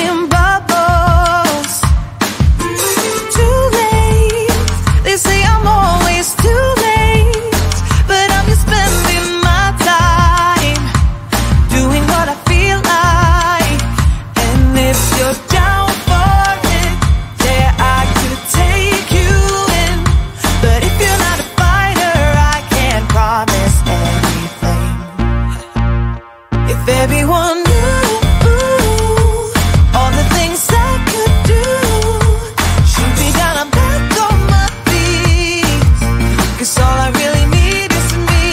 in bubbles. Too late, they say I'm always too late, but I'm just spending my time doing what I feel like. And if you're down for it, yeah, I could take you in. But if you're not a fighter, I can't promise anything. If everyone knew all the things I could do, shoot me down, I'm back on my feet. 'Cause all I really need is me.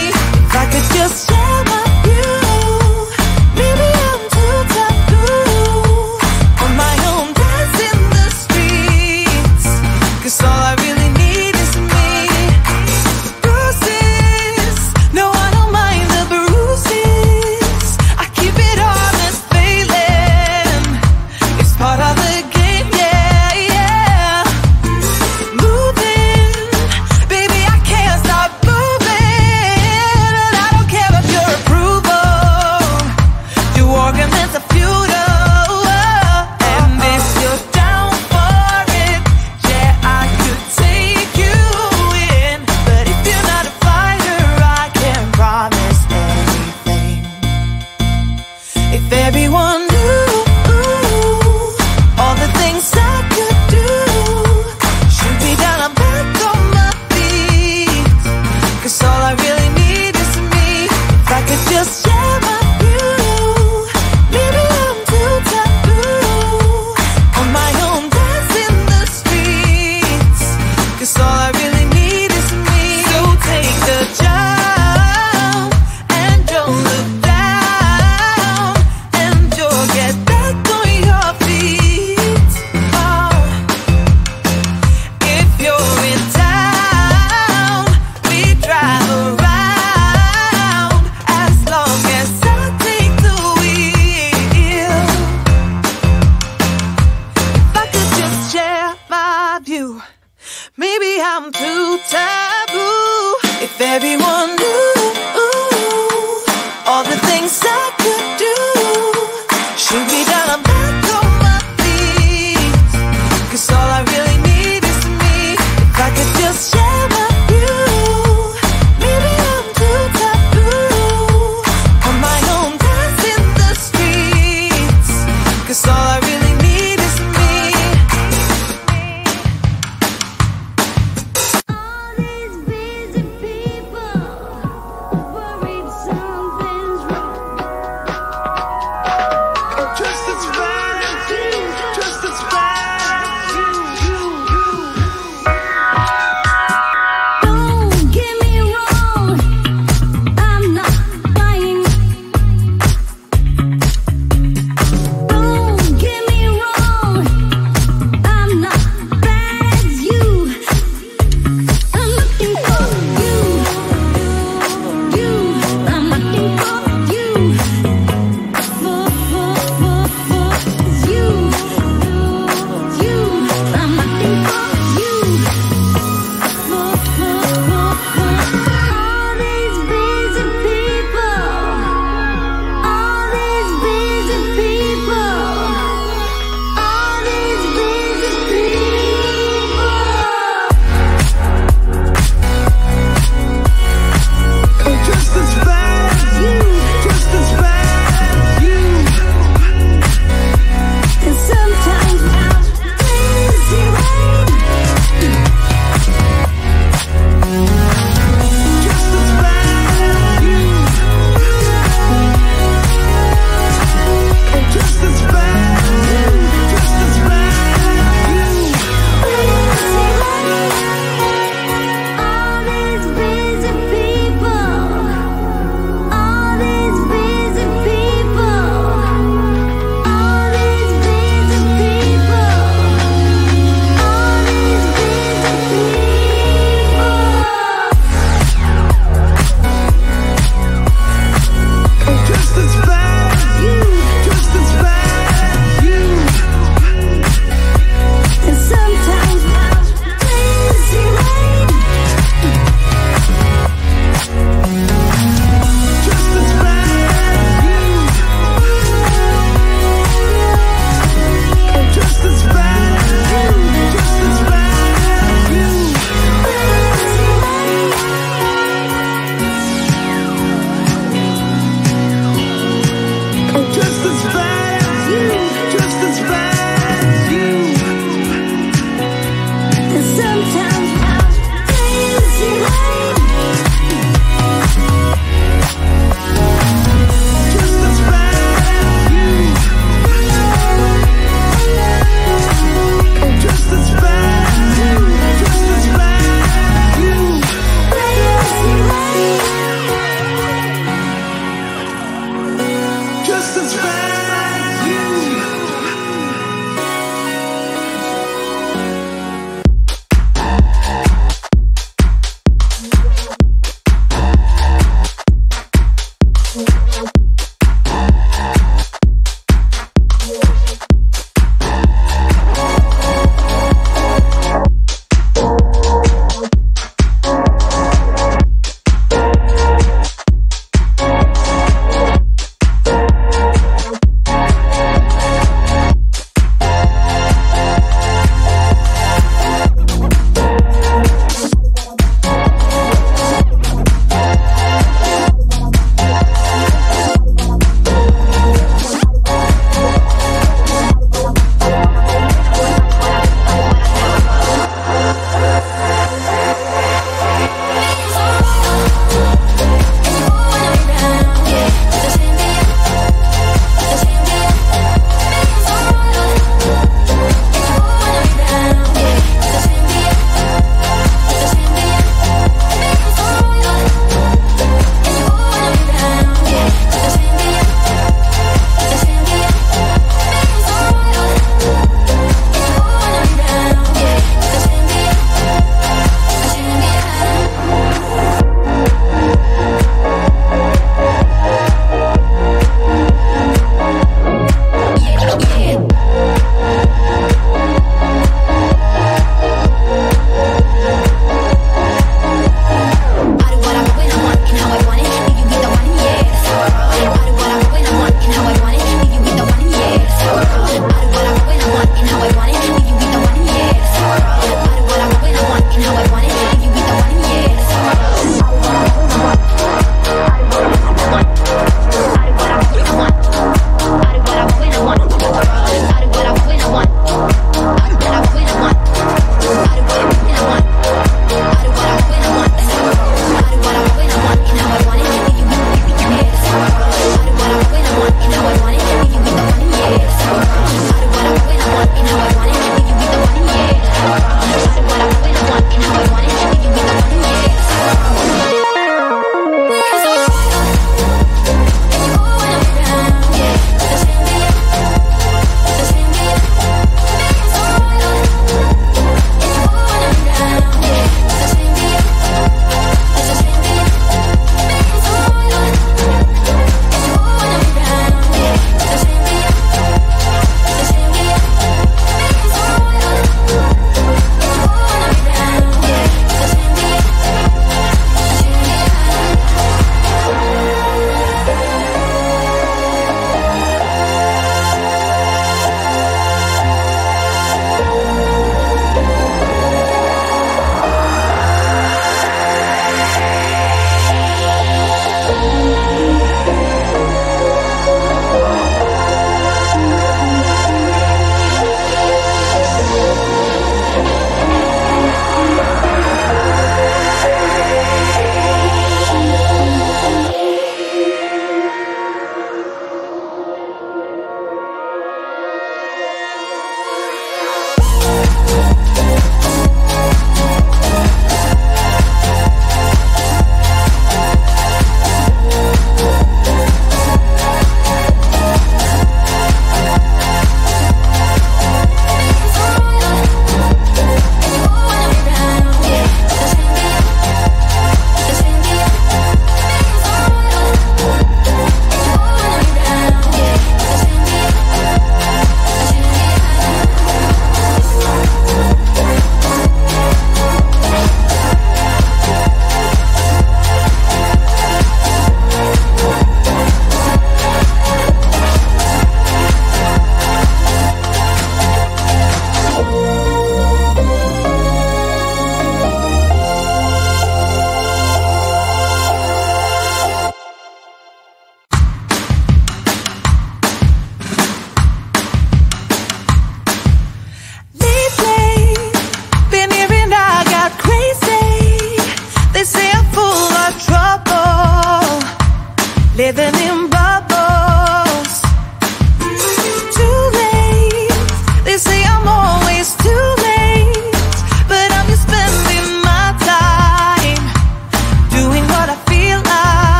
If I could just share my view, maybe I'm too taboo on my own, dance in the streets. 'Cause all I really need is me. Bruises, no, I don't mind the bruises. I keep it honest, failing. It's part of the game, yeah, yeah. Moving, baby, I can't stop moving. And I don't care of your approval. Your arguments are futile. And if you're down for it, yeah, I could take you in. But if you're not a fighter, I can't promise anything. If everyone knew all the things I could do, shoot me down, I'm back on my feet. 'Cause all I really need is me. If I could just share my view, maybe I'm too taboo on my own, dance in the streets. 'Cause all I really need is me. So take the jump and don't look down, and you'll get back on your feet. Oh, if you're in town, we drive around as long as I take the wheel. If I could just share my view, maybe I'm too taboo. If everyone knew all the things I could do, shoot me down, I'm back on my feet. 'Cause all I really need is me. If I could just share my view, maybe I'm too taboo on my own, dance in the streets. 'Cause all I really need is me. All these busy people worried something's wrong.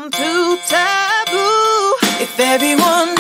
I'm too taboo. If everyone